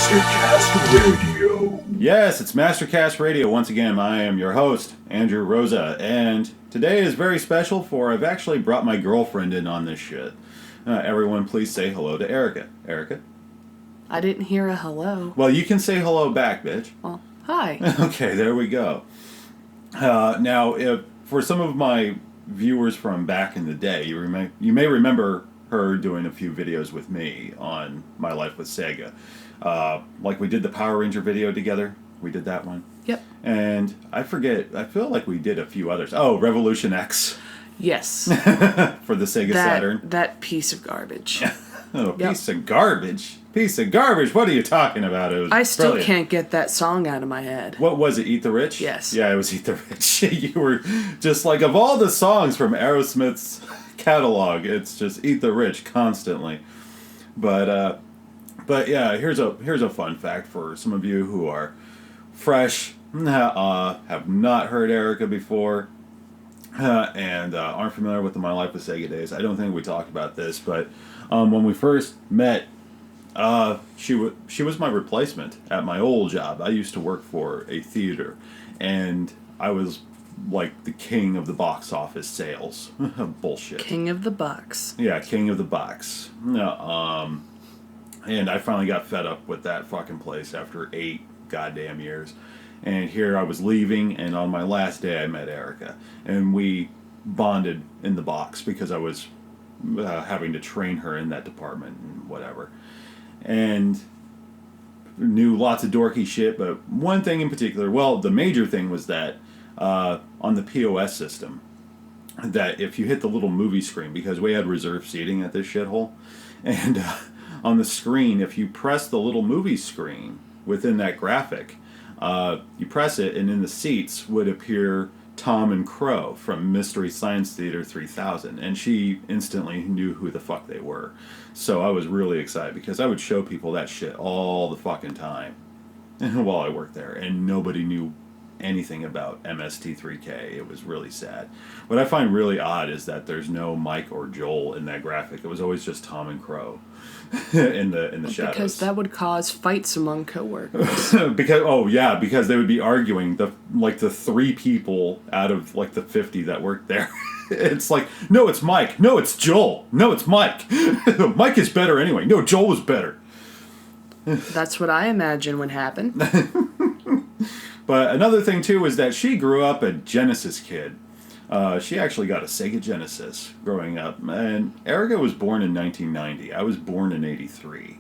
Mastercast Radio. Yes, it's Mastercast Radio. Once again, I am your host, Andrew Rosa, and today is very special for I've actually brought my girlfriend in on this shit. Everyone, please say hello to Erica. Erica? I didn't hear a hello. Well, you can say hello back, bitch. Well, hi. Okay, there we go. Now, if for some of my viewers from back in the day, you may remember her doing a few videos with me on My Life with Sega. Like we did the Power Ranger video together. We did that one. Yep. And I feel like we did a few others. Oh, Revolution X. Yes. For the Sega Saturn. That piece of garbage. Oh, piece of garbage. Piece of garbage. What are you talking about? It was I still brilliant. can't get that song out of my head. What was it? Eat the Rich? Yes. Yeah, it was Eat the Rich. You were just like, of all the songs from Aerosmith's catalog, it's just Eat the Rich constantly. But yeah, here's a fun fact for some of you who are fresh, have not heard Erica before, and aren't familiar with the My Life with Sega days. I don't think we talked about this, but when we first met, she was my replacement at my old job. I used to work for a theater, and I was like the king of the box office sales. Bullshit. King of the Box. Yeah, king of the box. And I finally got fed up with that fucking place after 8 goddamn years. And here I was leaving, and on my last day I met Erica. And we bonded in the box because I was having to train her in that department and whatever. And knew lots of dorky shit, but one thing in particular, well, the major thing was that on the POS system, that if you hit the little movie screen, because we had reserved seating at this shithole, and on the screen, if you press the little movie screen within that graphic, you press it, and in the seats would appear Tom and Crow from Mystery Science Theater 3000, and she instantly knew who the fuck they were. So I was really excited because I would show people that shit all the fucking time while I worked there, and nobody knew anything about MST3K. It was really sad. What I find really odd is that there's no Mike or Joel in that graphic. It was always just Tom and Crow in the shadows. Because that would cause fights among coworkers. because they would be arguing the 3 people out of like the 50 that worked there. It's like, no, it's Mike. No, it's Joel. No, it's Mike. Mike is better anyway. No, Joel was better. That's what I imagine would happen. But another thing, too, is that she grew up a Genesis kid. She actually got a Sega Genesis growing up. And Erica was born in 1990. I was born in 83.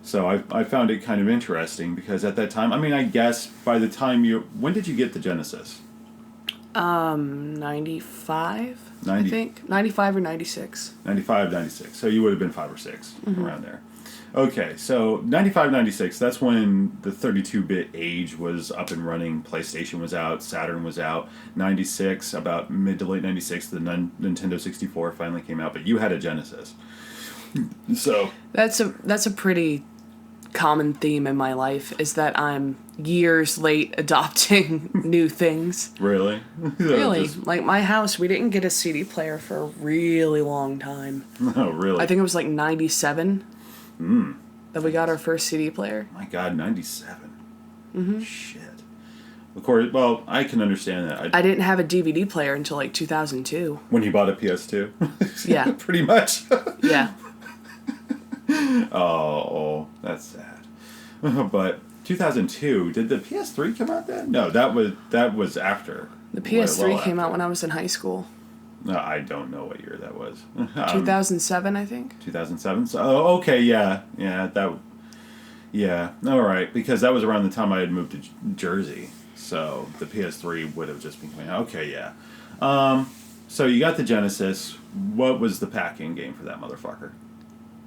So I found it kind of interesting because at that time, I mean, I guess by the time when did you get the Genesis? 95, I think. 95 or 96. 95, 96. So you would have been 5 or 6, around there. Okay, so 95, 96, that's when the 32-bit age was up and running. PlayStation was out, Saturn was out. 96, about mid to late 96, the Nintendo 64 finally came out, but you had a Genesis. So That's a pretty common theme in my life, is that I'm years late adopting new things. Really? Really. Like my house, we didn't get a CD player for a really long time. Oh, really? I think it was like 97 that we got our first CD player. My God, 97. Shit. Of course, well, I can understand that. I didn't have a DVD player until like 2002. When you bought a PS2? Yeah. Pretty much. Yeah. Oh, that's sad. But 2002, did the PS3 come out then? No, that was after. The PS3 well came after. out when I was in high school. No, I don't know what year that was. 2007, I think. 2007. So, oh, okay, yeah, all right, because that was around the time I had moved to Jersey, so the PS3 would have just been coming out. Okay, yeah. So you got the Genesis. What was the pack-in game for that motherfucker?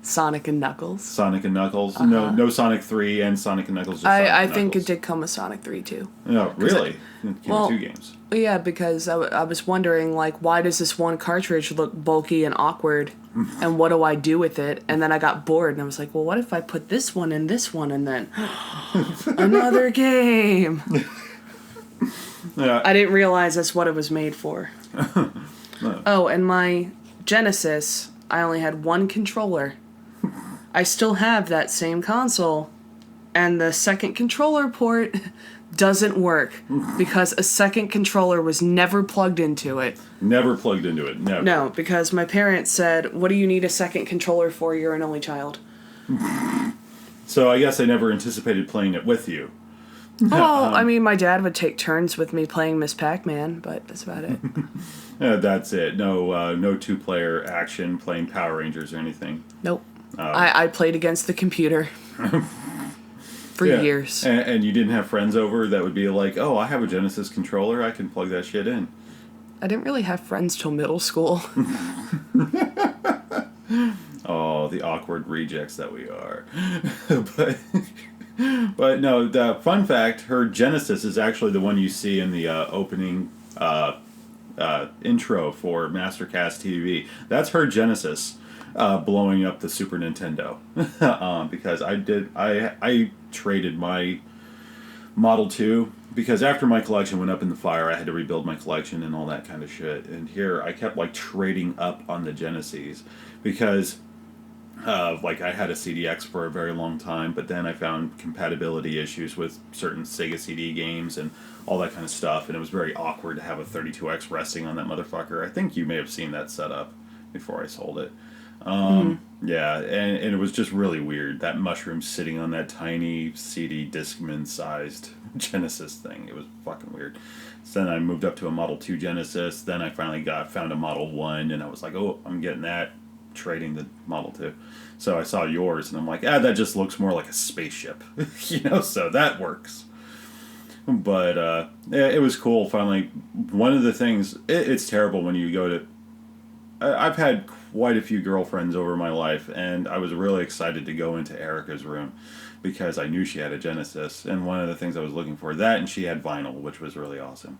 Sonic and Knuckles. Sonic and Knuckles. No Sonic 3 and Sonic and Knuckles. Just I think it did come with Sonic 3 too. No, really? It came well, with 2 games. Yeah, because I was wondering, like, why does this one cartridge look bulky and awkward, and what do I do with it? And then I got bored, and I was like, well, what if I put this one and this one, and then another game? Yeah. I didn't realize that's what it was made for. Oh, and my Genesis, I only had one controller. I still have that same console, and the second controller port doesn't work because a second controller was never plugged into it. Never plugged into it. Never. No, because my parents said, "What do you need a second controller for? You're an only child." So I guess I never anticipated playing it with you. Well, I mean, my dad would take turns with me playing Miss Pac-Man, but that's about it. That's it. No, no 2-player action playing Power Rangers or anything. Nope. I played against the computer for years. And you didn't have friends over that would be like, "Oh, I have a Genesis controller. I can plug that shit in." I didn't really have friends till middle school. Oh, the awkward rejects that we are. But no, the fun fact, her Genesis is actually the one you see in the opening intro for Mastercast TV. That's her Genesis blowing up the Super Nintendo. Because I traded my Model 2 because after my collection went up in the fire, I had to rebuild my collection and all that kind of shit. And here I kept like trading up on the Genesis because like I had a CDX for a very long time, but then I found compatibility issues with certain Sega CD games and all that kind of stuff, and it was very awkward to have a 32X resting on that motherfucker. I think you may have seen that setup before I sold it. Yeah, and it was just really weird, that mushroom sitting on that tiny CD Discman-sized Genesis thing. It was fucking weird. So then I moved up to a Model 2 Genesis, then I finally found a Model 1, and I was like, oh, I'm getting that, trading the Model 2. So I saw yours, and I'm like, that just looks more like a spaceship. So that works. But it was cool, finally. One of the things, it's terrible when you go to... I've had quite a few girlfriends over my life, and I was really excited to go into Erica's room because I knew she had a Genesis, and one of the things I was looking for, that, and she had vinyl, which was really awesome.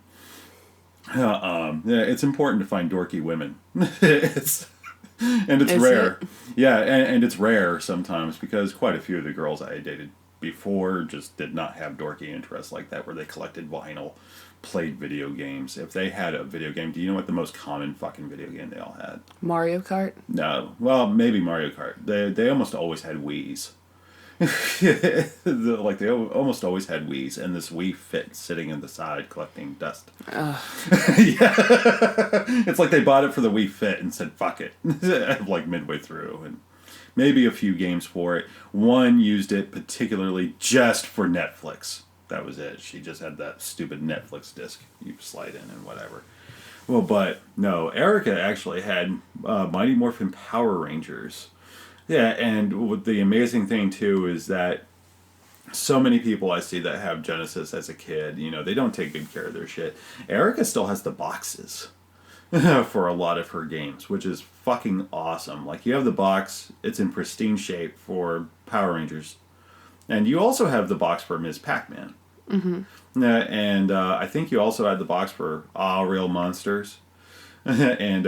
It's important to find dorky women. And it's rare. Yeah, and it's rare sometimes because quite a few of the girls I dated before just did not have dorky interests like that where they collected vinyl, played video games. If they had a video game, do you know what the most common fucking video game they all had? Mario Kart? No. Well, maybe Mario Kart. They almost always had Wiis. Like they almost always had Wiis, and this Wii Fit sitting in the side collecting dust. Yeah. It's like they bought it for the Wii Fit and said fuck it, like midway through, and maybe a few games for it. One used it particularly just for Netflix. That was it. She just had that stupid Netflix disc you slide in and whatever. Well, but no, Erica actually had Mighty Morphin Power Rangers. Yeah, and the amazing thing, too, is that so many people I see that have Genesis as a kid, they don't take good care of their shit. Erica still has the boxes for a lot of her games, which is fucking awesome. Like, you have the box, it's in pristine shape for Power Rangers. And you also have the box for Ms. Pac-Man. Mm-hmm. And I think you also had the box for Real Monsters and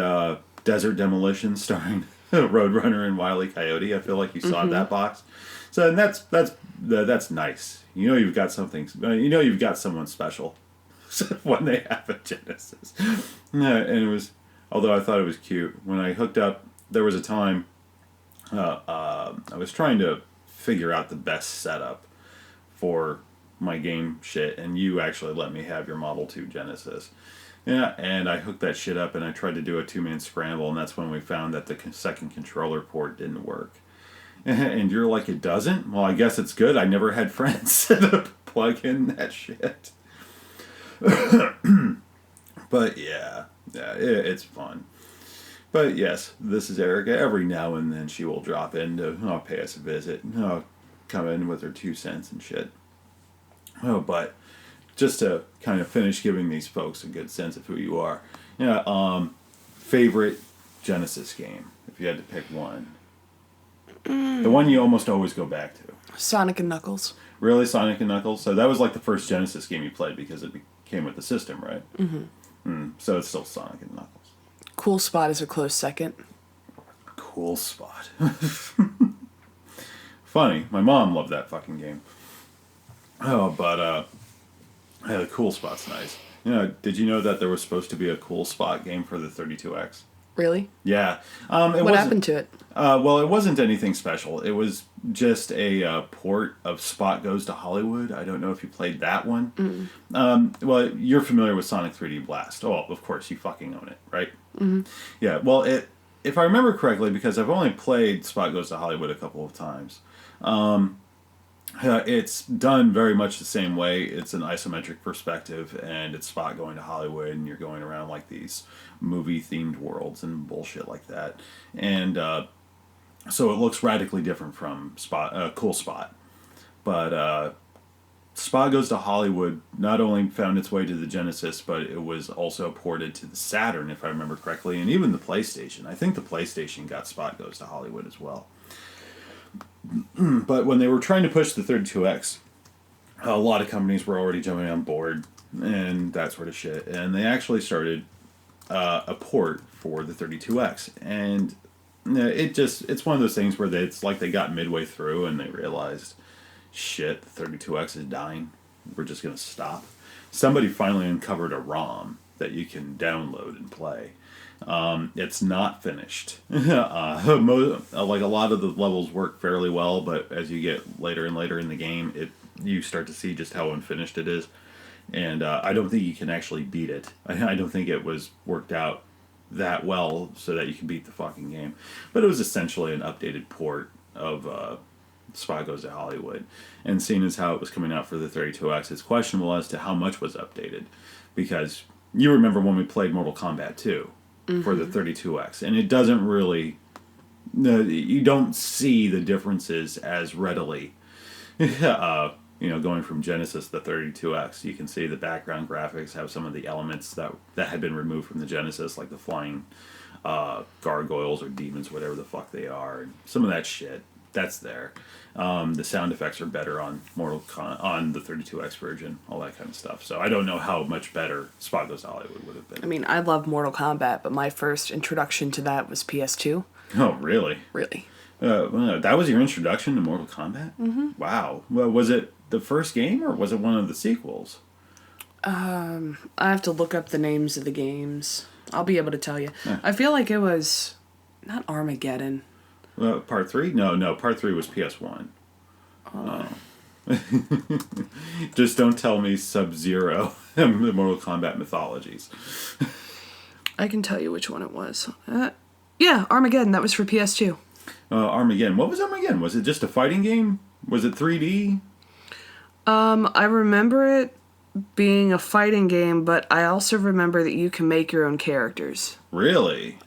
Desert Demolition starring... Roadrunner and Wile E. Coyote. I feel like you saw that box. So and that's nice. You've got something. You've got someone special when they have a Genesis. And it was, although I thought it was cute when I hooked up. There was a time I was trying to figure out the best setup for my game shit, and you actually let me have your Model 2 Genesis. Yeah, and I hooked that shit up and I tried to do a 2-man scramble, and that's when we found that the second controller port didn't work. And you're like, it doesn't? Well, I guess it's good. I never had friends to plug in that shit. But yeah, it's fun. But yes, this is Erica. Every now and then she will drop in to pay us a visit. Come in with her 2 cents and shit. But... just to kind of finish giving these folks a good sense of who you are. Favorite Genesis game, if you had to pick one. The one you almost always go back to. Sonic and Knuckles. Really, Sonic and Knuckles? So that was like the first Genesis game you played because it came with the system, right? Mm-hmm. So it's still Sonic and Knuckles. Cool Spot is a close second. Cool Spot. Funny, my mom loved that fucking game. But the Cool Spot's nice. Did you know that there was supposed to be a Cool Spot game for the 32X? Really? Yeah. What happened to it? Well, it wasn't anything special. It was just a port of Spot Goes to Hollywood. I don't know if you played that one. Well, you're familiar with Sonic 3D Blast. Oh, of course, you fucking own it, right? Mm-hmm. Yeah, well, if I remember correctly, because I've only played Spot Goes to Hollywood a couple of times, it's done very much the same way. It's an isometric perspective, and it's Spot going to Hollywood, and you're going around like these movie-themed worlds and bullshit like that. And so it looks radically different from Cool Spot. But Spot Goes to Hollywood not only found its way to the Genesis, but it was also ported to the Saturn, if I remember correctly, and even the PlayStation. I think the PlayStation got Spot Goes to Hollywood as well. But when they were trying to push the 32X, a lot of companies were already jumping on board and that sort of shit. And they actually started a port for the 32X. And it's one of those things where it's like they got midway through and they realized, shit, the 32X is dying. We're just going to stop. Somebody finally uncovered a ROM that you can download and play. It's not finished. Like a lot of the levels work fairly well, but as you get later and later in the game, you start to see just how unfinished it is. And I don't think you can actually beat it. I don't think it was worked out that well so that you can beat the fucking game. But it was essentially an updated port of Spot Goes to Hollywood. And seeing as how it was coming out for the 32X, it's questionable as to how much was updated. Because you remember when we played Mortal Kombat 2 for the 32X, and it doesn't really... you don't see the differences as readily. Going from Genesis to 32X, you can see the background graphics have some of the elements that had been removed from the Genesis, like the flying gargoyles or demons, whatever the fuck they are, and some of that shit. That's there. The sound effects are better on on the 32X version, all that kind of stuff. So I don't know how much better Spot Goes to Hollywood would have been. I mean, I love Mortal Kombat, but my first introduction to that was PS2. Oh, really? Really. That was your introduction to Mortal Kombat? Mm-hmm. Wow. Well, was it the first game, or was it one of the sequels? I have to look up the names of the games. I'll be able to tell you. I feel like it was not Armageddon. Part 3? No, Part 3 was PS1. Oh. Just don't tell me Sub-Zero, the Mortal Kombat mythologies. I can tell you which one it was. Yeah, Armageddon. That was for PS2. Armageddon. What was Armageddon? Was it just a fighting game? Was it 3D? I remember it being a fighting game, but I also remember that you can make your own characters. Really?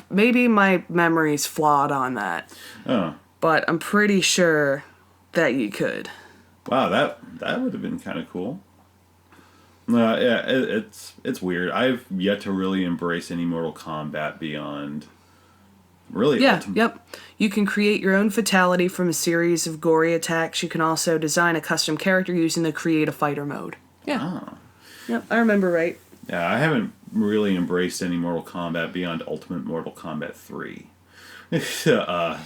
Maybe my memory's flawed on that. Oh. But I'm pretty sure that you could. Wow, that would have been kind of cool. Yeah, it's weird. I've yet to really embrace any Mortal Kombat beyond... Really? Yeah, yep. You can create your own fatality from a series of gory attacks. You can also design a custom character using the Create a Fighter mode. Yeah. Oh. Yep, I remember right. Yeah, I haven't really embraced any Mortal Kombat beyond Ultimate Mortal Kombat 3. I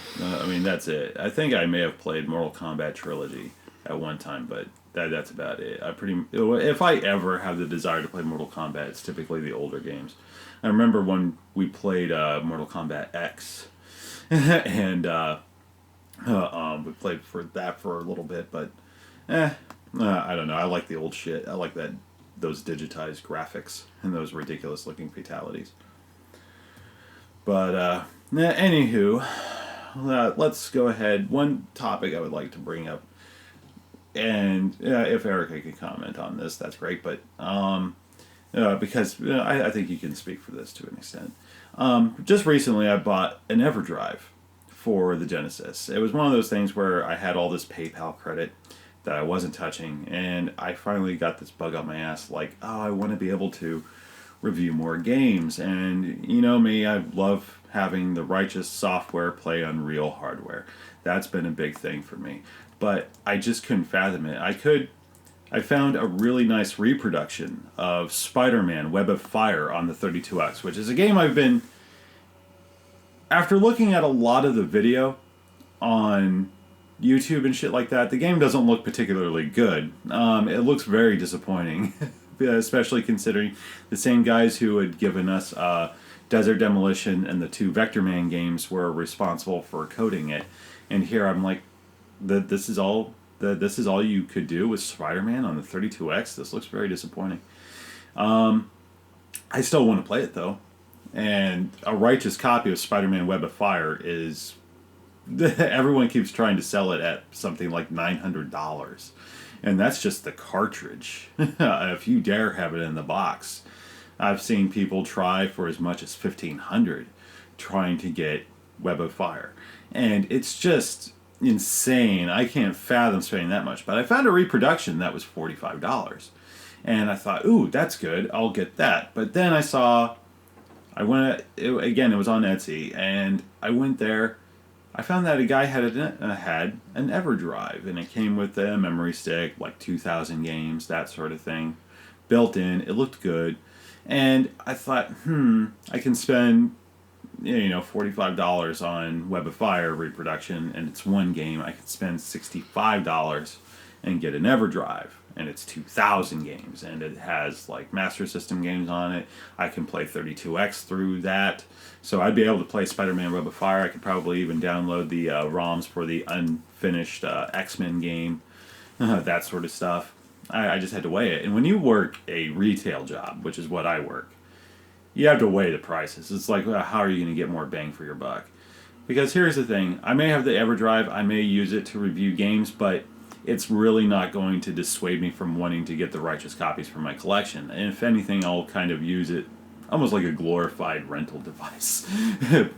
mean, that's it. I think I may have played Mortal Kombat Trilogy at one time, but that's about it. If I ever have the desire to play Mortal Kombat, it's typically the older games. I remember when we played Mortal Kombat X, and we played for that for a little bit, but I don't know. I like the old shit. I like those digitized graphics and those ridiculous looking fatalities. But anywho, let's go ahead. One topic I would like to bring up, and if Erica could comment on this, that's great. But because I think you can speak for this to an extent. Just recently, I bought an EverDrive for the Genesis. It was one of those things where I had all this PayPal credit that I wasn't touching, and I finally got this bug up my ass, like, I want to be able to review more games. And you know me, I love having the righteous software play on real hardware. That's been a big thing for me. But I just couldn't fathom it. I found a really nice reproduction of Spider-Man Web of Fire on the 32X, which is a game after looking at a lot of the video on YouTube and shit like that, the game doesn't look particularly good. It looks very disappointing, especially considering the same guys who had given us Desert Demolition and the two Vector Man games were responsible for coding it. And here I'm like, that this is all you could do with Spider-Man on the 32X. This looks very disappointing. I still want to play it though, and a righteous copy of Spider-Man Web of Fire is. Everyone keeps trying to sell it at something like $900, and that's just the cartridge. If you dare have it in the box, I've seen people try for as much as $1,500 trying to get Web of Fire, and it's just insane. I can't fathom spending that much. But I found a reproduction that was $45, and I thought, ooh, that's good. I'll get that. But then it was on Etsy, and I went there. I found that a guy had an EverDrive, and it came with a memory stick, like 2,000 games, that sort of thing, built in. It looked good, and I thought, I can spend, $45 on Web of Fire reproduction, and it's one game. I could spend $65 and get an EverDrive, and it's 2,000 games, and it has like Master System games on it. I can play 32X through that. So I'd be able to play Spider-Man Web of Fire. I could probably even download the ROMs for the unfinished X-Men game, that sort of stuff. I just had to weigh it. And when you work a retail job, which is what I work, you have to weigh the prices. It's like, how are you going to get more bang for your buck? Because here's the thing. I may have the EverDrive. I may use it to review games, but it's really not going to dissuade me from wanting to get the righteous copies for my collection. And if anything, I'll kind of use it almost like a glorified rental device.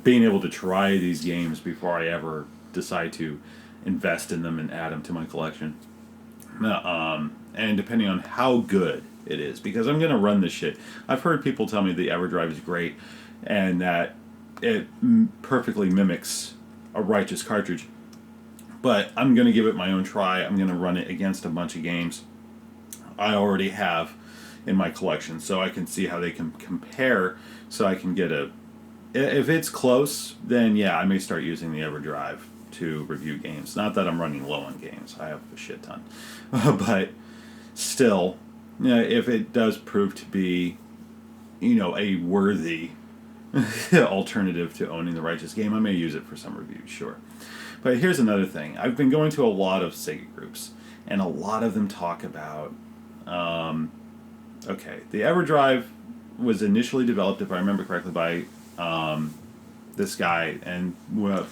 Being able to try these games before I ever decide to invest in them and add them to my collection. And depending on how good it is, because I'm going to run this shit. I've heard people tell me the EverDrive is great and that it perfectly mimics a righteous cartridge. But I'm going to give it my own try. I'm going to run it against a bunch of games I already have in my collection, so I can see how they can compare, so I can get if it's close, then yeah, I may start using the EverDrive to review games. Not that I'm running low on games. I have a shit ton. But still, if it does prove to be, a worthy alternative to owning the righteous game, I may use it for some reviews, sure. But here's another thing. I've been going to a lot of Sega groups, and a lot of them talk about the EverDrive was initially developed, if I remember correctly, by this guy, and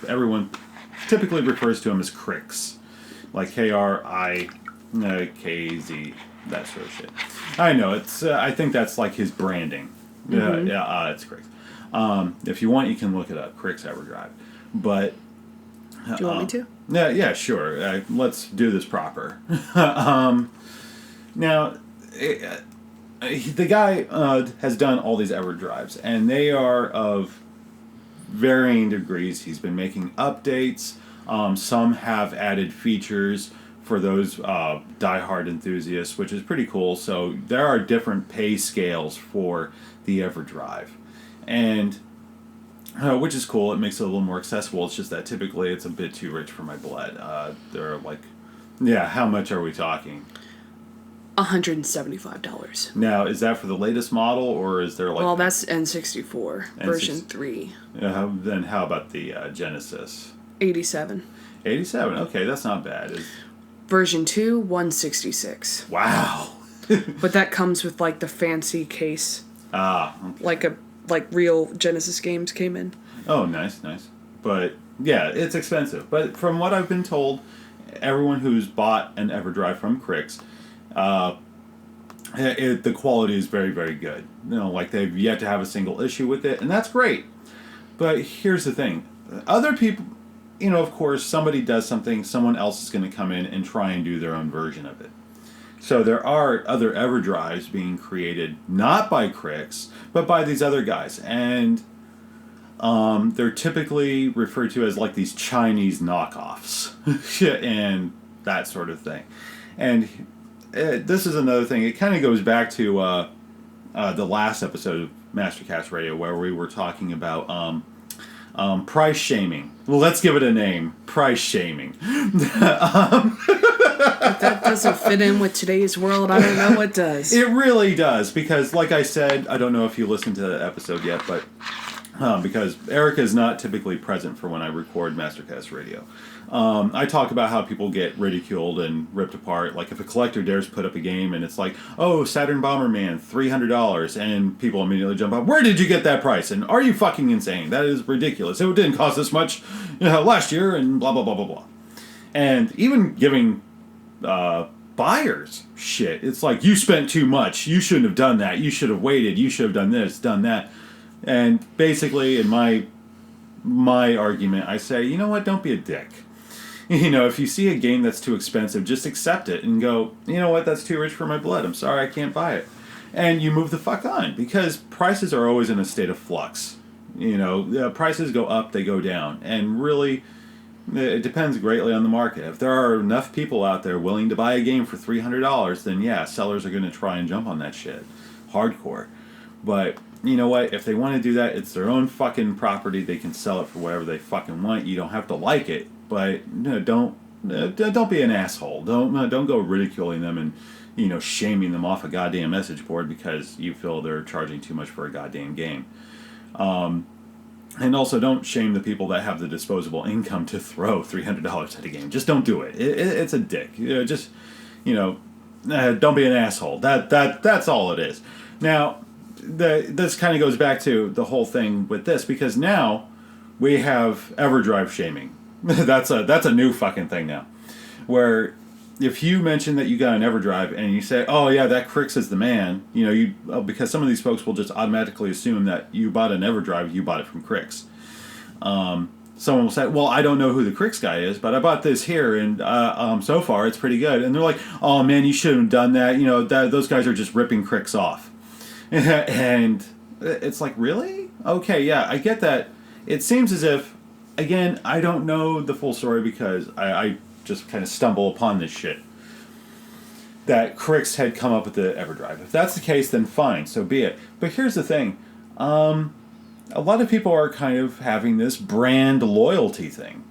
everyone typically refers to him as Krikz, like Krikz, that sort of shit. I know, it's. I think that's like his branding. Mm-hmm. It's Krikz. If you want, you can look it up, Krikz EverDrive. But do you want me to? Yeah, sure. Let's do this proper. Now. The guy has done all these EverDrives, and they are of varying degrees. He's been making updates. Some have added features for those diehard enthusiasts, which is pretty cool. So there are different pay scales for the EverDrive, and which is cool. It makes it a little more accessible. It's just that typically it's a bit too rich for my blood. They're like, how much are we talking? $175. Now, is that for the latest model, or is there like... Well, that's N64, version 3. Then how about the Genesis? 87. 87, okay, that's not bad. Version 2, 166. Wow. But that comes with, like, the fancy case. Okay. Like real Genesis games came in. Oh, nice. But, yeah, it's expensive. But from what I've been told, everyone who's bought an EverDrive from Krikz... the quality is very, very good. Like they've yet to have a single issue with it, and that's great. But here's the thing. Other people, of course, somebody does something, someone else is going to come in and try and do their own version of it. So there are other EverDrives being created, not by Krikz, but by these other guys. And they're typically referred to as like these Chinese knockoffs and that sort of thing. And this is another thing. It kind of goes back to the last episode of Mastercast Radio where we were talking about price shaming. Well, let's give it a name. Price shaming. If that doesn't fit in with today's world, I don't know what does. It really does, because like I said, I don't know if you listened to the episode yet, but because Erica is not typically present for when I record Mastercast Radio. I talk about how people get ridiculed and ripped apart. Like if a collector dares put up a game and it's like, oh, Saturn Bomberman, $300, and people immediately jump up, where did you get that price? And are you fucking insane? That is ridiculous. It didn't cost this much last year, and blah, blah, blah, blah, blah. And even giving buyers shit. It's like, you spent too much. You shouldn't have done that. You should have waited. You should have done this, done that. And basically, in my argument, I say, you know what? Don't be a dick. If you see a game that's too expensive, just accept it and go, you know what? That's too rich for my blood. I'm sorry, I can't buy it. And you move the fuck on, because prices are always in a state of flux. Prices go up, they go down. And really, it depends greatly on the market. If there are enough people out there willing to buy a game for $300, then yeah, sellers are going to try and jump on that shit. Hardcore. But you know what? If they want to do that, it's their own fucking property. They can sell it for whatever they fucking want. You don't have to like it, but don't be an asshole. Don't go ridiculing them and shaming them off a goddamn message board because you feel they're charging too much for a goddamn game. And also, don't shame the people that have the disposable income to throw $300 at a game. Just don't do it. It's a dick. Don't be an asshole. That's all it is. Now, this kind of goes back to the whole thing with this, because now we have EverDrive shaming. that's a new fucking thing now, where if you mention that you got an EverDrive and you say, oh yeah, that Crix is the man, because some of these folks will just automatically assume that you bought an EverDrive, you bought it from Crix. Someone will say, well, I don't know who the Crix guy is, but I bought this here, and so far it's pretty good. And they're like, oh man, you shouldn't have done that. Those guys are just ripping Crix off. And it's like, really? Okay, yeah, I get that. It seems as if, again, I don't know the full story because I just kind of stumble upon this shit, that Crix had come up with the EverDrive. If that's the case, then fine, so be it. But here's the thing. A lot of people are kind of having this brand loyalty thing.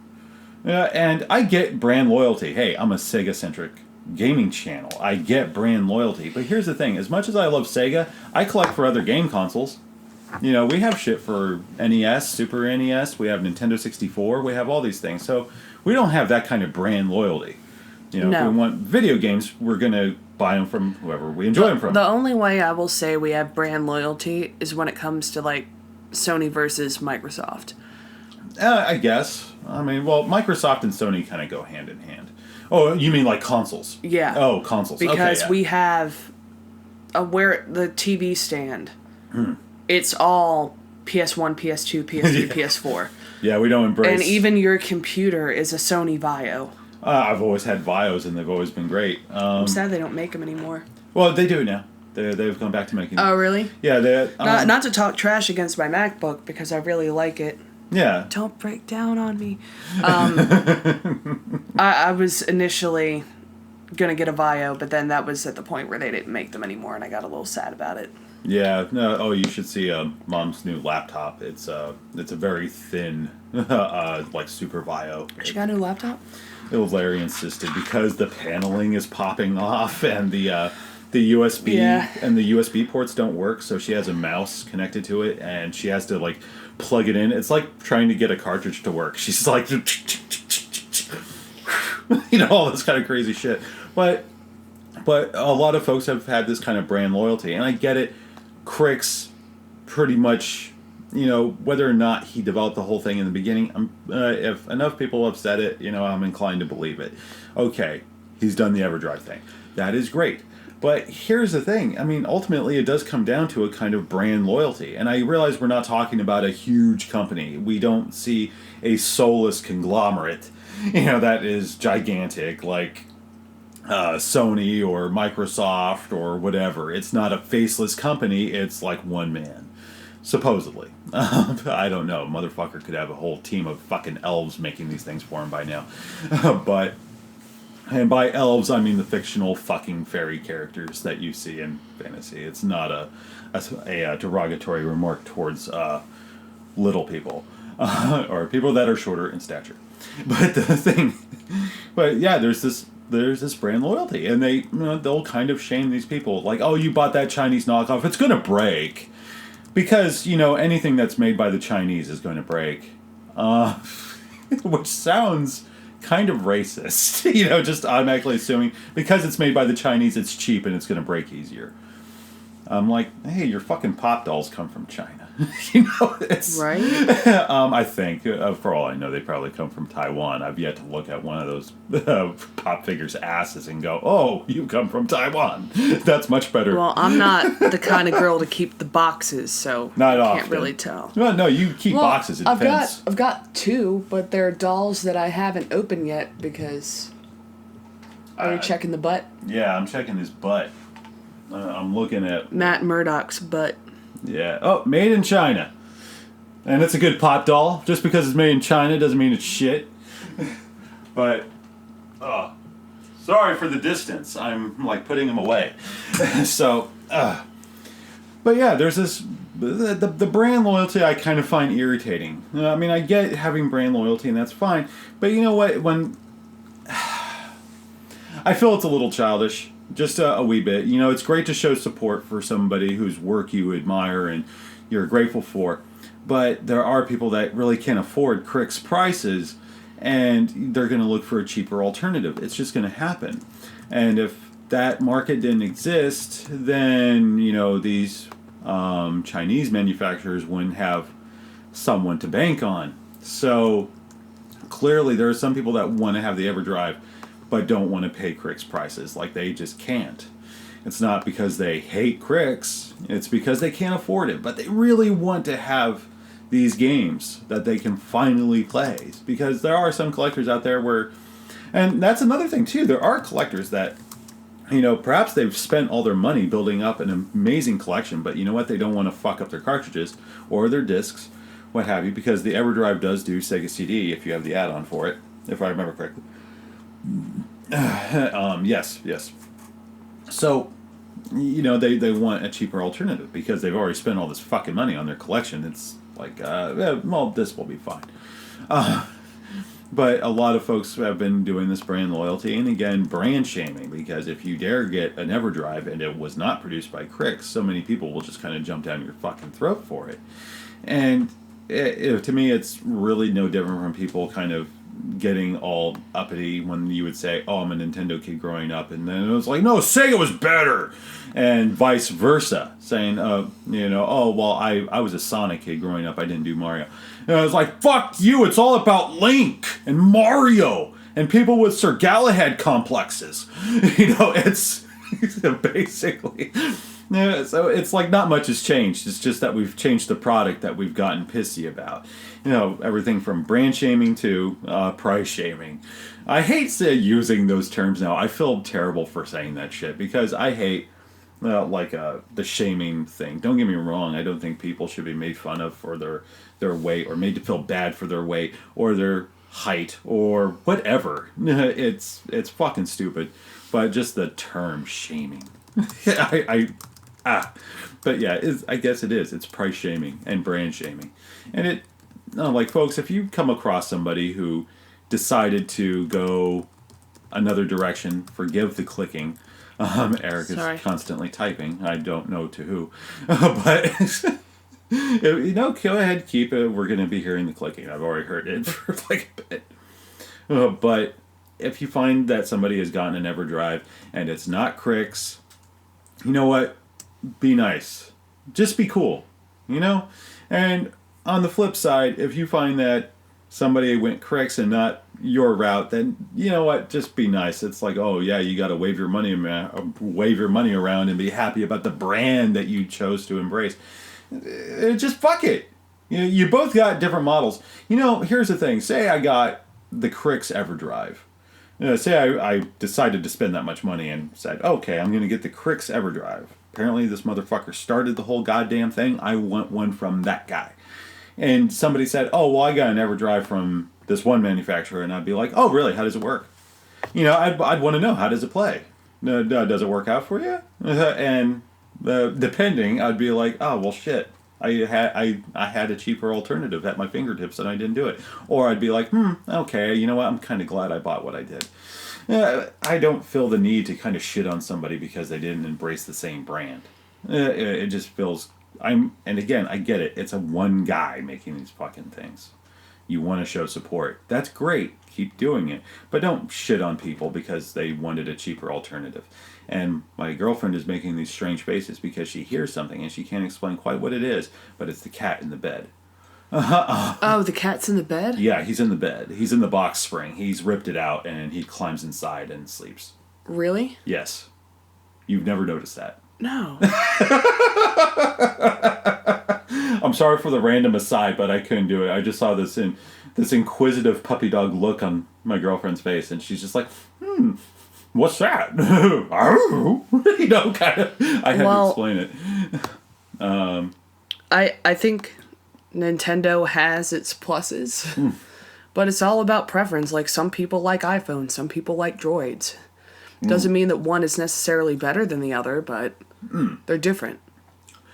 And I get brand loyalty. Hey, I'm a Sega-centric gaming channel. I get brand loyalty. But here's the thing. As much as I love Sega, I collect for other game consoles. We have shit for NES, Super NES. We have Nintendo 64. We have all these things. So we don't have that kind of brand loyalty. No. If we want video games, we're going to buy them from whoever we enjoy them from. The only way I will say we have brand loyalty is when it comes to, like, Sony versus Microsoft. I guess. I mean, well, Microsoft and Sony kind of go hand in hand. Oh, you mean like consoles? Yeah. Oh, consoles. Because okay, yeah. we have where the TV stand. It's all PS1, PS2, PS3, PS4. Yeah, we don't embrace. And even your computer is a Sony Vaio. I've always had Vios, and they've always been great. I'm sad they don't make them anymore. Well, they do now. They've gone back to making them. Oh, really? Yeah. Not to talk trash against my MacBook, because I really like it. Yeah. Don't break down on me. I was initially going to get a Vaio, but then that was at the point where they didn't make them anymore, and I got a little sad about it. Yeah. No. Oh, you should see Mom's new laptop. It's a very thin, like Super Vaio. She got a new laptop? Larry insisted, because the paneling is popping off and the USB and the USB ports don't work, so she has a mouse connected to it and she has to like plug it in. It's like trying to get a cartridge to work. She's like all this kind of crazy shit. But a lot of folks have had this kind of brand loyalty, and I get it. Crix pretty much, whether or not he developed the whole thing in the beginning, if enough people have said it, I'm inclined to believe it. Okay, he's done the EverDrive thing. That is great. But here's the thing. I mean, ultimately, it does come down to a kind of brand loyalty. And I realize we're not talking about a huge company. We don't see a soulless conglomerate, that is gigantic, like Sony or Microsoft or whatever. It's not a faceless company. It's like one man. Supposedly. I don't know. Motherfucker could have a whole team of fucking elves making these things for him by now. And by elves, I mean the fictional fucking fairy characters that you see in fantasy. It's not a derogatory remark towards little people. Or people that are shorter in stature. But yeah, there's this brand loyalty, and they'll kind of shame these people, like, oh, you bought that Chinese knockoff, it's gonna break. because, you know, anything that's made by the Chinese is going to break. Which sounds kind of racist, you know, just automatically assuming because it's made by the Chinese, it's cheap and it's going to break easier. I'm like, hey, your fucking pop dolls come from China. You know, it's Right? I think, for all I know, they probably come from Taiwan. I've yet to look at one of those pop figures' asses and go, "Oh, you come from Taiwan." That's much better. Well, I'm not the kind of girl to keep the boxes, so Not I often. can't really tell. Well, no, you keep boxes. It depends. I've got two, but they're dolls that I haven't opened yet because. Are you checking the butt? Yeah, I'm checking his butt. I'm looking at. Matt Murdock's butt. Yeah. Oh, made in China. And it's a good pop doll. Just because it's made in China doesn't mean it's shit. But, sorry for the distance. I'm, like, putting him away. So, but yeah, there's this... The brand loyalty I kind of find irritating. I mean, I get having brand loyalty, and that's fine. But you know what? When... I feel it's a little childish. Just a wee bit. You know, it's great to show support for somebody whose work you admire and you're grateful for. But there are people that really can't afford Crick's prices, and they're going to look for a cheaper alternative. It's just going to happen. And if that market didn't exist, then, you know, these Chinese manufacturers wouldn't have someone to bank on. So clearly there are some people that want to have the EverDrive but don't want to pay Crick's prices. Like, they just can't. It's not because they hate Crick's, it's because they can't afford it. But they really want to have these games that they can finally play. Because there are some collectors out there where... And that's another thing, too. There are collectors that, you know, perhaps they've spent all their money building up an amazing collection, but you know what? They don't want to fuck up their cartridges or their discs, what have you, because the EverDrive does do Sega CD if you have the add-on for it, if I remember correctly. Yes. So, you know, they want a cheaper alternative because they've already spent all this fucking money on their collection. It's like, well, this will be fine. But a lot of folks have been doing this brand loyalty and, again, brand shaming, because if you dare get an EverDrive and it was not produced by Crick, so many people will just kind of jump down your fucking throat for it. And to me, it's really no different from people kind of getting all uppity when you would say, "Oh, I'm a Nintendo kid growing up," and then it was like, "No, Sega was better," and vice versa, saying, you know, "Oh, well, I was a Sonic kid growing up, I didn't do Mario," and I was like, "Fuck you! It's all about Link and Mario and people with Sir Galahad complexes." You know, it's basically. Yeah, so it's like not much has changed. It's just that we've changed the product that we've gotten pissy about. You know, everything from brand shaming to price shaming. I hate using those terms now. I feel terrible for saying that shit because I hate the shaming thing. Don't get me wrong. I don't think people should be made fun of for their weight or made to feel bad for their weight or their height or whatever. It's fucking stupid. But just the term shaming. But yeah, I guess it is. It's price shaming and brand shaming. And like, folks, if you come across somebody who decided to go another direction, forgive the clicking. Eric Sorry. is constantly typing. I don't know to who. But, you know, go ahead, keep it. We're going to be hearing the clicking. I've already heard it for like a bit. But if you find that somebody has gotten an EverDrive and it's not Crick's, you know what? Be nice. Just be cool. You know? And on the flip side, if you find that somebody went Crick's and not your route, then you know what? Just be nice. It's like, oh yeah, you got to wave your money around and be happy about the brand that you chose to embrace. Just fuck it. You both got different models. You know, here's the thing. Say I got the Crick's EverDrive. Say I decided to spend that much money and said, okay, I'm going to get the Crick's EverDrive. Apparently this motherfucker started the whole goddamn thing. I want one from that guy. And somebody said, oh, well, I got an EverDrive from this one manufacturer. And I'd be like, oh, really? How does it work? You know, I'd want to know, how does it play? Does it work out for you? And depending, I'd be like, oh, well, shit. I had a cheaper alternative at my fingertips and I didn't do it. Or I'd be like, okay, you know what? I'm kind of glad I bought what I did. I don't feel the need to kind of shit on somebody because they didn't embrace the same brand. It just feels And again, I get it. It's a one guy making these fucking things. You want to show support. That's great. Keep doing it. But don't shit on people because they wanted a cheaper alternative. And my girlfriend is making these strange faces because she hears something and she can't explain quite what it is, but it's the cat in the bed. Oh, the cat's in the bed? Yeah, he's in the bed. He's in the box spring. He's ripped it out and he climbs inside and sleeps. Really? Yes. You've never noticed that. No. I'm sorry for the random aside, but I couldn't do it. I just saw this inquisitive puppy dog look on my girlfriend's face, and she's just like, what's that? You know, kind of. I had to explain it. I think Nintendo has its pluses, but it's all about preference. Like, some people like iPhones, some people like Droids. Doesn't mean that one is necessarily better than the other, but they're different.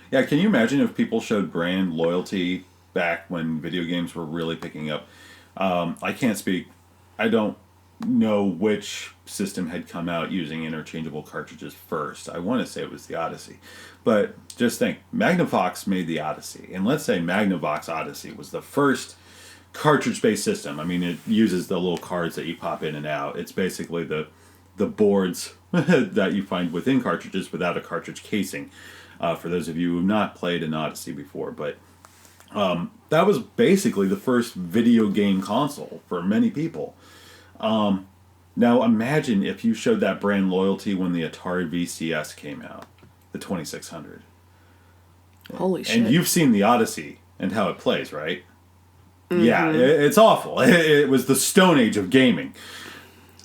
Yeah, can you imagine if people showed brand loyalty back when video games were really picking up? I can't speak. I don't know which system had come out using interchangeable cartridges first. I want to say it was the Odyssey. But just think, Magnavox made the Odyssey. And let's say Magnavox Odyssey was the first cartridge-based system. I mean, it uses the little cards that you pop in and out. It's basically the boards that you find within cartridges without a cartridge casing. For those of you who have not played an Odyssey before, but that was basically the first video game console for many people. Now imagine if you showed that brand loyalty when the Atari VCS came out, the 2600. Holy shit. And you've seen the Odyssey and how it plays, right? Mm-hmm. Yeah, it's awful. It was the Stone Age of gaming.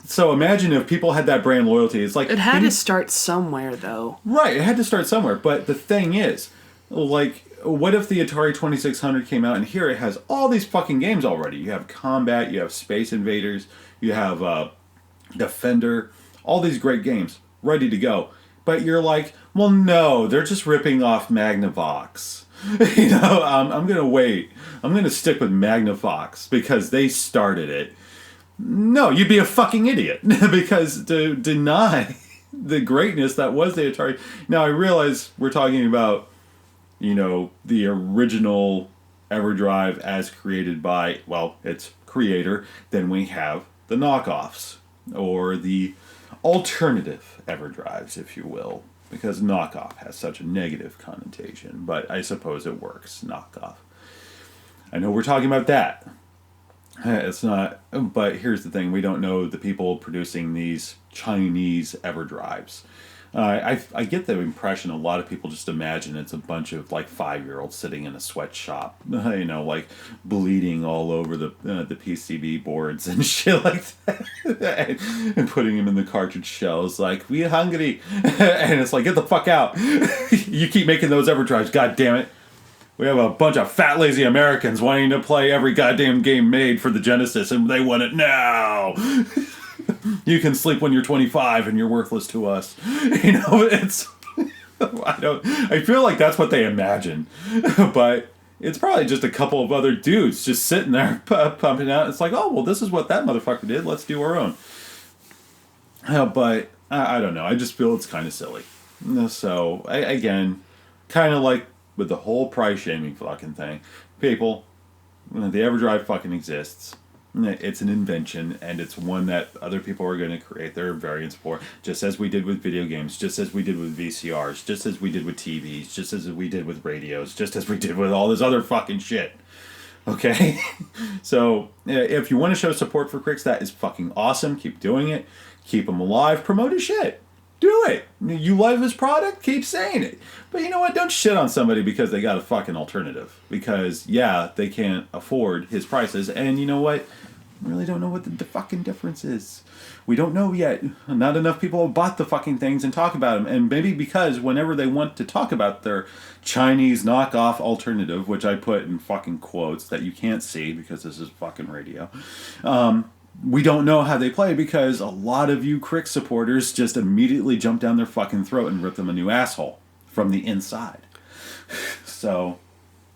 So imagine if people had that brand loyalty. It's like it had to start somewhere, though. Right, it had to start somewhere. But the thing is, like, what if the Atari 2600 came out and here it has all these fucking games already? You have Combat, you have Space Invaders, you have Defender, all these great games ready to go. But you're like, well, no, they're just ripping off Magnavox. You know, I'm going to wait. I'm going to stick with Magnavox because they started it. No, you'd be a fucking idiot because to deny the greatness that was the Atari. Now, I realize we're talking about, you know, the original EverDrive as created by, well, its creator. Then we have the knockoffs or the alternative EverDrives, if you will, because knockoff has such a negative connotation, but I suppose it works, knockoff. I know we're talking about that. It's not, but here's the thing, we don't know the people producing these Chinese EverDrives. I get the impression a lot of people just imagine it's a bunch of like 5-year-olds sitting in a sweatshop, you know, like bleeding all over the PCB boards and shit like that, and putting them in the cartridge shells like, we hungry, and it's like, get the fuck out. You keep making those EverDrives, god damn it. We have a bunch of fat, lazy Americans wanting to play every goddamn game made for the Genesis, and they want it now. You can sleep when you're 25 and you're worthless to us. You know, it's... I feel like that's what they imagine. But it's probably just a couple of other dudes just sitting there pumping out. It's like, oh, well, this is what that motherfucker did. Let's do our own. But I don't know. I just feel it's kind of silly. So, again, kind of like with the whole price shaming fucking thing. People, the EverDrive fucking exists. It's an invention, and it's one that other people are going to create their variants for, just as we did with video games, just as we did with VCRs, just as we did with TVs, just as we did with radios, just as we did with all this other fucking shit. Okay? So, if you want to show support for Crix, that is fucking awesome. Keep doing it. Keep him alive. Promote his shit. Do it. You love his product? Keep saying it. But you know what? Don't shit on somebody because they got a fucking alternative. Because, yeah, they can't afford his prices. And you know what? I really don't know what the fucking difference is. We don't know yet. Not enough people have bought the fucking things and talk about them. And maybe because whenever they want to talk about their Chinese knockoff alternative, which I put in fucking quotes that you can't see because this is fucking radio, we don't know how they play because a lot of you Crix supporters just immediately jump down their fucking throat and rip them a new asshole from the inside. So,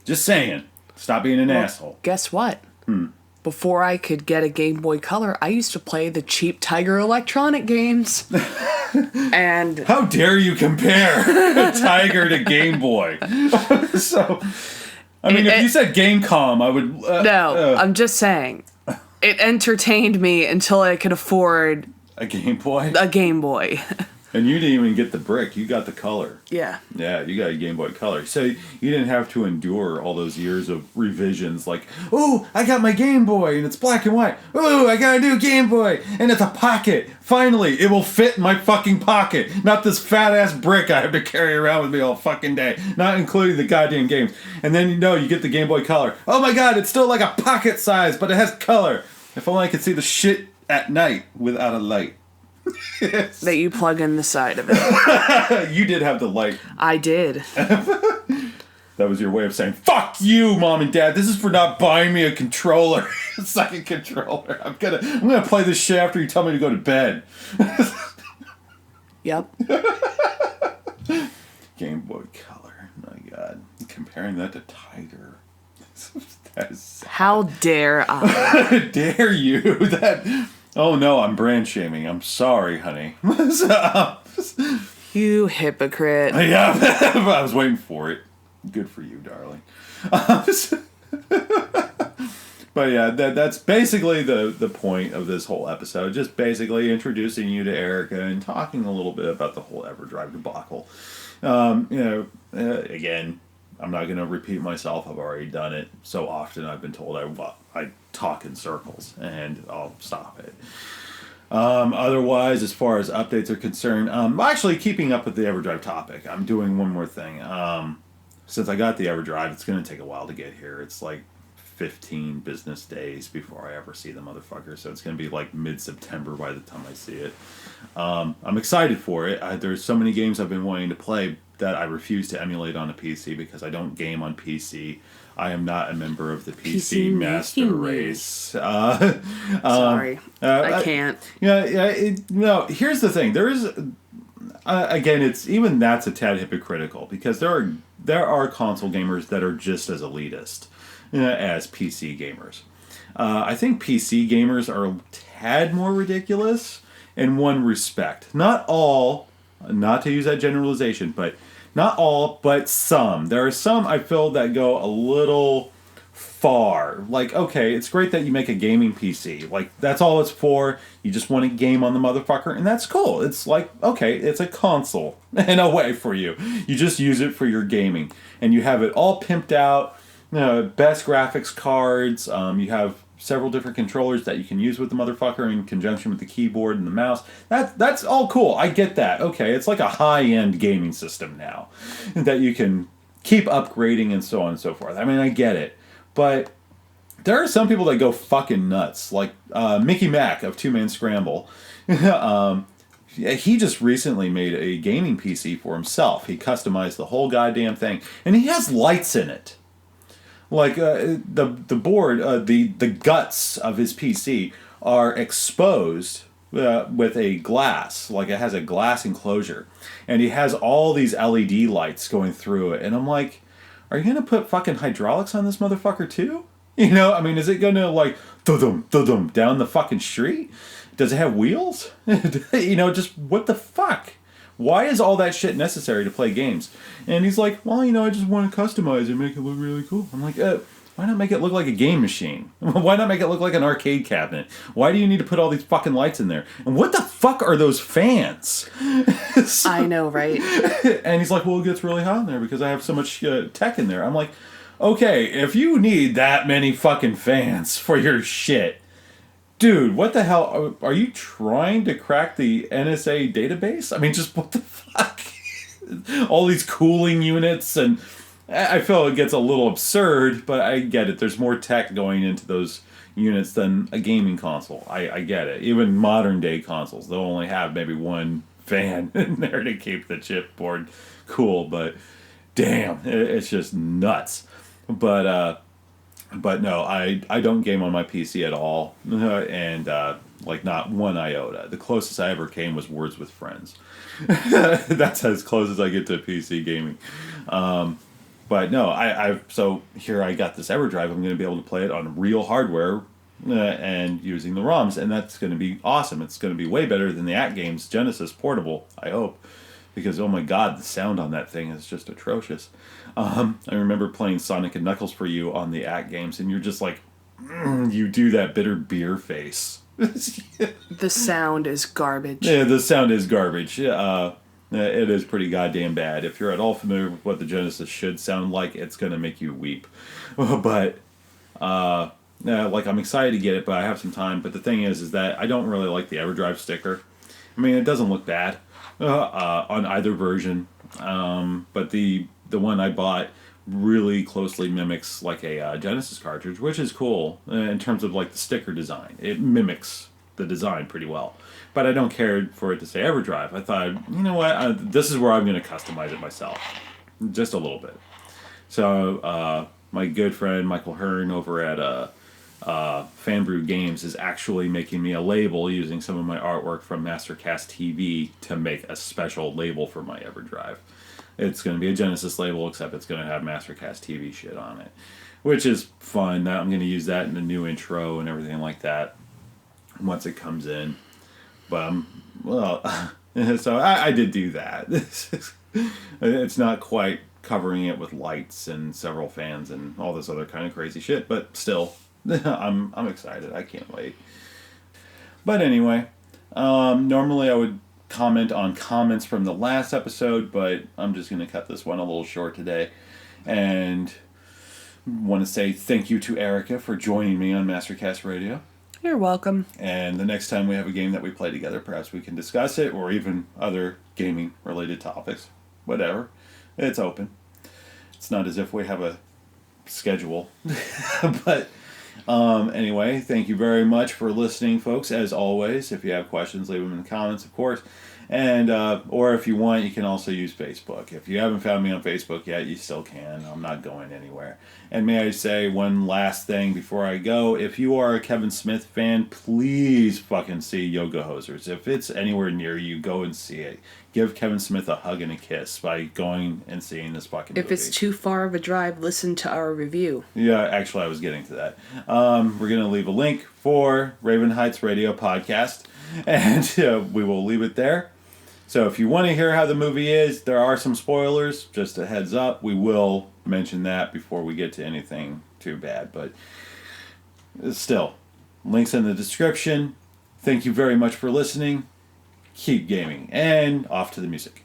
just saying, stop being an asshole. Guess what? Before I could get a Game Boy Color, I used to play the cheap Tiger Electronic games. And How dare you compare a Tiger to Game Boy? So, I mean, if you said Gamecom, I would. no, I'm just saying, it entertained me until I could afford A Game Boy? a Game Boy. And you didn't even get the brick, you got the color. Yeah. Yeah, you got a Game Boy Color. So you didn't have to endure all those years of revisions like, oh, I got my Game Boy and it's black and white. Oh, I got a new Game Boy and it's a pocket. Finally, it will fit in my fucking pocket. Not this fat ass brick I have to carry around with me all fucking day. Not including the goddamn games. And then you get the Game Boy Color. Oh my god, it's still like a pocket size, but it has color. If only I could see the shit at night without a light. That you plug in the side of it. You did have the light. I did. That was your way of saying, fuck you, Mom and Dad. This is for not buying me a controller. A second controller. I'm gonna play this shit after you tell me to go to bed. Yep. Game Boy Color. My God. Comparing that to Tiger. That is sad. How dare I? Dare you? That. Oh no, I'm brand shaming. I'm sorry, honey. You hypocrite. Yeah, I was waiting for it. Good for you, darling. But yeah, that's basically the point of this whole episode. Just basically introducing you to Erica and talking a little bit about the whole EverDrive debacle. Again, I'm not going to repeat myself. I've already done it so often. I've been told I talk in circles, and I'll stop it. Otherwise, as far as updates are concerned, actually keeping up with the EverDrive topic, I'm doing one more thing. Since I got the EverDrive, it's going to take a while to get here. It's like 15 business days before I ever see the motherfucker, so it's going to be like mid-September by the time I see it. I'm excited for it. There's so many games I've been wanting to play that I refuse to emulate on a PC because I don't game on PC. I am not a member of the PC Master Race. Sorry, I can't. No, here's the thing. There is, again, that's a tad hypocritical because there are console gamers that are just as elitist as PC gamers. I think PC gamers are a tad more ridiculous in one respect. Not all, not to use that generalization, but not all, but some. There are some I feel that go a little far. Like, okay, it's great that you make a gaming PC. Like, that's all it's for. You just want to game on the motherfucker, and that's cool. It's like, okay, it's a console in a way for you. You just use it for your gaming. And you have it all pimped out, best graphics cards. You have several different controllers that you can use with the motherfucker in conjunction with the keyboard and the mouse. That's all cool. I get that. Okay, it's like a high-end gaming system now that you can keep upgrading and so on and so forth. I mean, I get it. But there are some people that go fucking nuts. Like Mickey Mac of Two Man Scramble. He just recently made a gaming PC for himself. He customized the whole goddamn thing. And he has lights in it. Like the board, the guts of his PC are exposed with a glass. Like it has a glass enclosure. And he has all these LED lights going through it. And I'm like, are you going to put fucking hydraulics on this motherfucker too? I mean, is it going to like, thudum, down the fucking street? Does it have wheels? Just what the fuck? Why is all that shit necessary to play games? And he's like, well, I just want to customize it and make it look really cool. I'm like, why not make it look like a game machine? Why not make it look like an arcade cabinet? Why do you need to put all these fucking lights in there? And what the fuck are those fans? I know, right? And he's like, well, it gets really hot in there because I have so much tech in there. I'm like, okay, if you need that many fucking fans for your shit, dude, what the hell? Are you trying to crack the NSA database? I mean, just what the fuck? All these cooling units, and I feel it gets a little absurd, but I get it. There's more tech going into those units than a gaming console. I get it. Even modern day consoles, they'll only have maybe one fan in there to keep the chipboard cool, but damn, it's just nuts. But no, I don't game on my PC at all, and like not one iota. The closest I ever came was Words with Friends. That's as close as I get to PC gaming. But no, so here I got this EverDrive. I'm going to be able to play it on real hardware and using the ROMs, and that's going to be awesome. It's going to be way better than the At Games Genesis Portable, I hope, because oh my god, the sound on that thing is just atrocious. I remember playing Sonic and Knuckles for you on the At Games, and you're just like, you do that bitter beer face. The sound is garbage. Yeah, the sound is garbage. It is pretty goddamn bad. If you're at all familiar with what the Genesis should sound like, it's going to make you weep. But, like, I'm excited to get it, but I have some time. But the thing is that I don't really like the EverDrive sticker. I mean, it doesn't look bad on either version. But the one I bought really closely mimics, like, a Genesis cartridge, which is cool in terms of, like, the sticker design. It mimics the design pretty well. But I don't care for it to say EverDrive. I thought, you know what, this is where I'm going to customize it myself. Just a little bit. So, my good friend Michael Hearn over at Fanbrew Games is actually making me a label using some of my artwork from Mastercast TV to make a special label for my EverDrive. It's going to be a Genesis label, except it's going to have Mastercast TV shit on it, which is fun. I'm going to use that in the new intro and everything like that once it comes in. But, so I did do that. It's not quite covering it with lights and several fans and all this other kind of crazy shit, but still, I'm excited. I can't wait. But anyway, normally I would comment on comments from the last episode, but I'm just going to cut this one a little short today. And want to say thank you to Erica for joining me on Mastercast Radio. You're welcome. And the next time we have a game that we play together, perhaps we can discuss it, or even other gaming-related topics. Whatever. It's open. It's not as if we have a schedule. But anyway, thank you very much for listening, folks. As always, if you have questions, leave them in the comments, of course. And or if you want, you can also use Facebook. If you haven't found me on Facebook yet, you still can. I'm not going anywhere. And may I say one last thing before I go? If you are a Kevin Smith fan, please fucking see Yoga Hosers. If it's anywhere near you, go and see it. Give Kevin Smith a hug and a kiss by going and seeing this fucking movie. If it's too far of a drive, listen to our review. Yeah, actually, I was getting to that. We're going to leave a link for Raven Heights Radio Podcast, and we will leave it there. So if you want to hear how the movie is, there are some spoilers. Just a heads up, we will mention that before we get to anything too bad. But still, links in the description. Thank you very much for listening. Keep gaming. And off to the music.